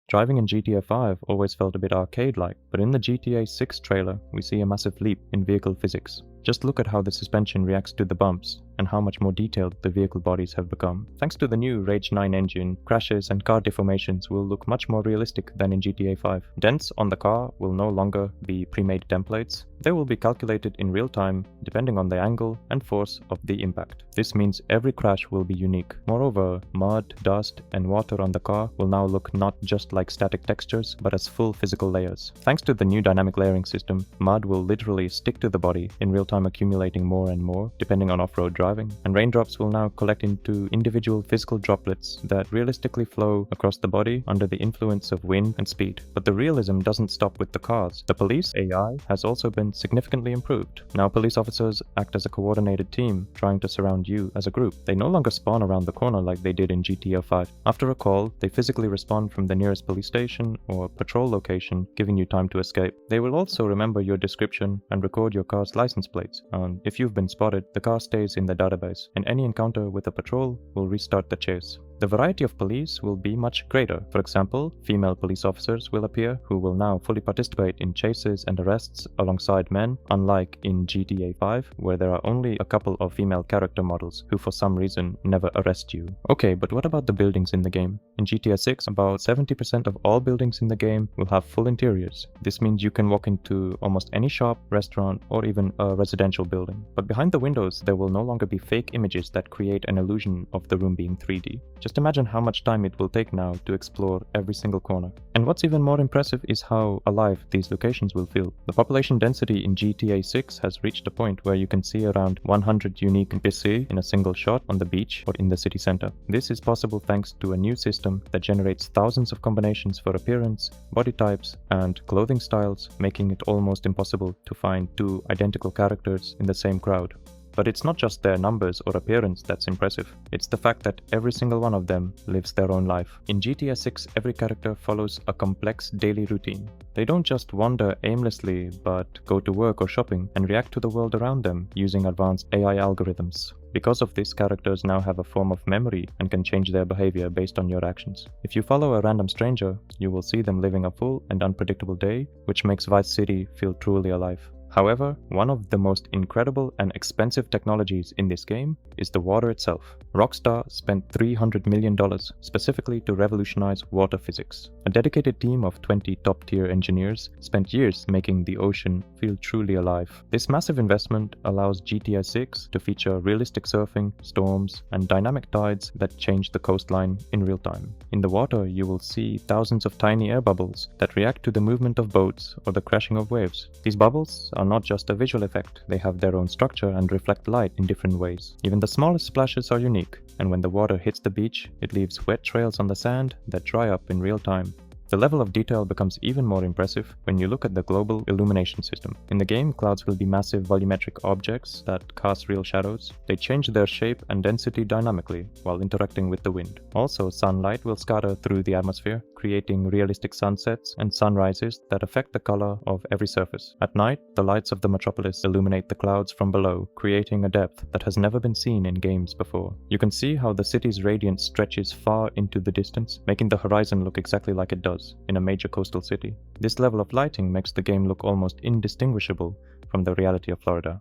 Driving in GTA 5 always felt a bit arcade-like, but in the GTA 6 trailer, we see a massive leap in vehicle physics. Just look at how the suspension reacts to the bumps, and how much more detailed the vehicle bodies have become. Thanks to the new Rage 9 engine, crashes and car deformations will look much more realistic than in GTA 5. Dents on the car will no longer be pre-made templates. They will be calculated in real time, depending on the angle and force of the impact. This means every crash will be unique. Moreover, mud, dust, and water on the car will now look not just like static textures, but as full physical layers. Thanks to the new dynamic layering system, mud will literally stick to the body, in real time accumulating more and more, depending on off-road driving. And raindrops will now collect into individual physical droplets that realistically flow across the body under the influence of wind and speed. But the realism doesn't stop with the cars. The police AI has also been significantly improved. Now police officers act as a coordinated team, trying to surround you as a group. They no longer spawn around the corner like they did in GTA 5. After a call, they physically respond from the nearest police station or patrol location, giving you time to escape. They will also remember your description and record your car's license plates. And if you've been spotted, the car stays in the database, and any encounter with a patrol will restart the chase. The variety of police will be much greater. For example, female police officers will appear who will now fully participate in chases and arrests alongside men, unlike in GTA 5, where there are only a couple of female character models who for some reason never arrest you. Okay, but what about the buildings in the game? In GTA 6, about 70% of all buildings in the game will have full interiors. This means you can walk into almost any shop, restaurant, or even a residential building. But behind the windows, there will no longer be fake images that create an illusion of the room being 3D. Just imagine how much time it will take now to explore every single corner. And what's even more impressive is how alive these locations will feel. The population density in GTA 6 has reached a point where you can see around 100 unique NPC in a single shot on the beach or in the city center. This is possible thanks to a new system that generates thousands of combinations for appearance, body types, and clothing styles, making it almost impossible to find two identical characters in the same crowd. But it's not just their numbers or appearance that's impressive, it's the fact that every single one of them lives their own life. In GTA 6, every character follows a complex daily routine. They don't just wander aimlessly, but go to work or shopping and react to the world around them using advanced AI algorithms. Because of this, characters now have a form of memory and can change their behavior based on your actions. If you follow a random stranger, you will see them living a full and unpredictable day, which makes Vice City feel truly alive. However, one of the most incredible and expensive technologies in this game is the water itself. Rockstar spent $300 million specifically to revolutionize water physics. A dedicated team of 20 top-tier engineers spent years making the ocean feel truly alive. This massive investment allows GTA 6 to feature realistic surfing, storms, and dynamic tides that change the coastline in real time. In the water, you will see thousands of tiny air bubbles that react to the movement of boats or the crashing of waves. These bubbles are not just a visual effect, they have their own structure and reflect light in different ways. Even the smallest splashes are unique, and when the water hits the beach, it leaves wet trails on the sand that dry up in real time. The level of detail becomes even more impressive when you look at the global illumination system. In the game, clouds will be massive volumetric objects that cast real shadows. They change their shape and density dynamically while interacting with the wind. Also, sunlight will scatter through the atmosphere, creating realistic sunsets and sunrises that affect the color of every surface. At night, the lights of the metropolis illuminate the clouds from below, creating a depth that has never been seen in games before. You can see how the city's radiance stretches far into the distance, making the horizon look exactly like it does in a major coastal city. This level of lighting makes the game look almost indistinguishable from the reality of Florida.